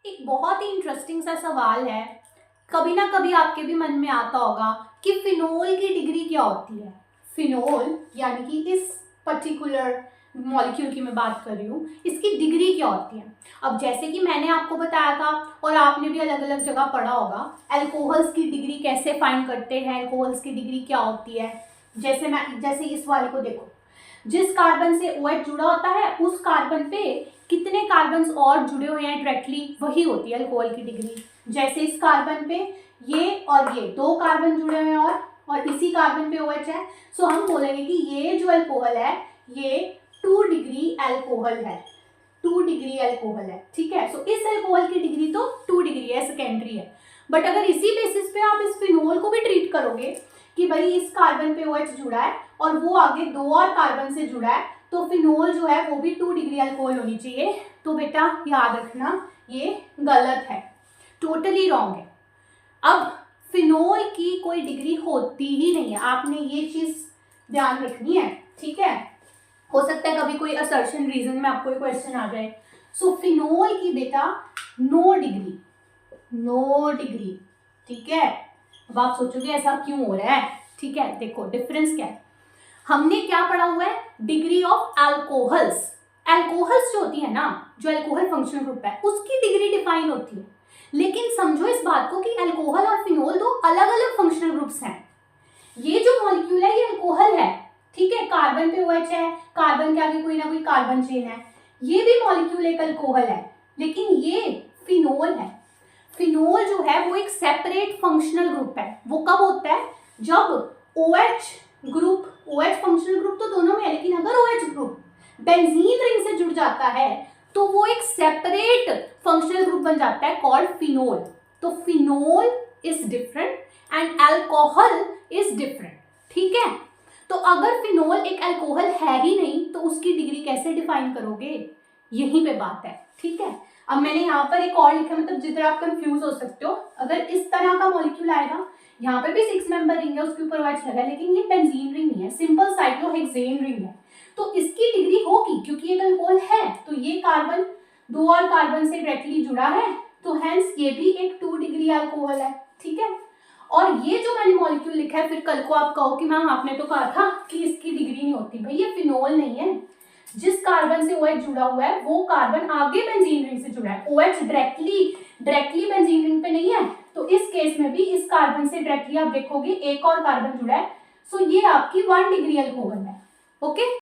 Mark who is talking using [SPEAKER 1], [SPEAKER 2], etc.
[SPEAKER 1] एक बहुत ही इंटरेस्टिंग सा सवाल है, कभी ना कभी आपके भी मन में आता होगा कि फिनोल की डिग्री क्या होती है। फिनोल यानी कि इस पर्टिकुलर मॉलिक्यूल की मैं बात कर रही हूँ, इसकी डिग्री क्या होती है। अब जैसे कि मैंने आपको बताया था और आपने भी अलग अलग जगह पढ़ा होगा, अल्कोहल्स की डिग्री कैसे फाइंड करते हैं, अल्कोहल्स की डिग्री क्या होती है। जैसे इस वाले को देखो, जिस कार्बन से OH जुड़ा होता है उस कार्बन पे कितने कार्बन और जुड़े हुए हैं डायरेक्टली, वही होती है अल्कोहल की डिग्री। जैसे इस कार्बन पे ये और ये दो कार्बन जुड़े हुए हैं और इसी कार्बन पे OH है, सो हम बोलेंगे कि ये जो अल्कोहल है ये 2 डिग्री अल्कोहल है, 2 डिग्री अल्कोहल है। ठीक है, सो इस अल्कोहल की डिग्री तो 2 डिग्री है, सेकेंडरी है। बट अगर इसी बेसिस पे आप इस फिनोल को भी ट्रीट करोगे कि भाई इस कार्बन पे OH जुड़ा है और वो आगे 2 और कार्बन से जुड़ा है, तो फिनोल जो है वो भी 2 डिग्री अल्कोहल होनी चाहिए। तो बेटा याद रखना ये गलत है, टोटली रॉन्ग है। अब फिनोल की कोई डिग्री होती ही नहीं है, आपने ये चीज ध्यान रखनी है। ठीक है, हो सकता है कभी कोई असर्शन रीजन में आपको क्वेश्चन आ जाए। सो फिनोल की बेटा नो डिग्री, नो डिग्री। ठीक है, अब आप सोचोगे ऐसा क्यों हो रहा है। ठीक है, देखो डिफरेंस क्या है। हमने क्या पढ़ा हुआ है, डिग्री ऑफ अल्कोहल्स। अल्कोहल्स जो होती है ना, जो अल्कोहल फंक्शनल ग्रुप है, उसकी डिग्री डिफाइन होती है। लेकिन समझो इस बात को कि अल्कोहल और फिनोल दो अलग अलग फंक्शनल ग्रुप्स हैं। ये जो मॉलिक्यूल है ये अल्कोहल है, ठीक है, कार्बन पे OH है, कार्बन के आगे कोई ना कोई कार्बन चेन है, ये भी मॉलिक्यूल एक अल्कोहल है। लेकिन ये फिनोल है। फिनोल जो है वो एक सेपरेट फंक्शनल ग्रुप है। वो कब होता है, जब OH group, OH functional group तो दोनों में है, लेकिन अगर OH ग्रुप बेंजीन रिंग से जुड़ जाता है तो वो एक सेपरेट फंक्शनल ग्रुप बन जाता है कॉल्ड फिनोल। तो phenol is different and alcohol is different. ठीक है, तो अगर फिनोल एक अल्कोहल है ही नहीं तो उसकी डिग्री कैसे डिफाइन करोगे, यहीं पे बात है। ठीक है, अब मैंने यहाँ पर एक और लिखा, मतलब जिधर आप कंफ्यूज हो सकते हो। अगर इस तरह का मॉलिक्यूल आएगा, यहाँ पे भी 6 मेंबर रिंग है, उसके ऊपर OH लगा है, लेकिन ये बेंजीन रिंग नहीं है, सिंपल साइक्लोहेक्सेन रिंग है, तो इसकी डिग्री होगी क्योंकि एक अल्कोहल है। तो ये कार्बन 2 और कार्बन से डायरेक्टली जुड़ा है, तो हेंस ये भी एक 2 डिग्री अल्कोहल है। ठीक है, और ये जो मैंने मॉलिक्यूल लिखा है, फिर कल को आप कहो कि मैम आपने तो कहा था कि इसकी डिग्री नहीं होती। भाई ये फिनोल नहीं है, जिस कार्बन से OH जुड़ा हुआ है वो कार्बन आगे बेंजीन रिंग से जुड़ा है। OH डायरेक्टली बेंजीन रिंग पे नहीं है, तो इस केस में भी इस कार्बन से डायरेक्टली आप देखोगे एक और कार्बन जुड़ा है, सो ये आपकी 1 डिग्री अल्कोहल है। ओके।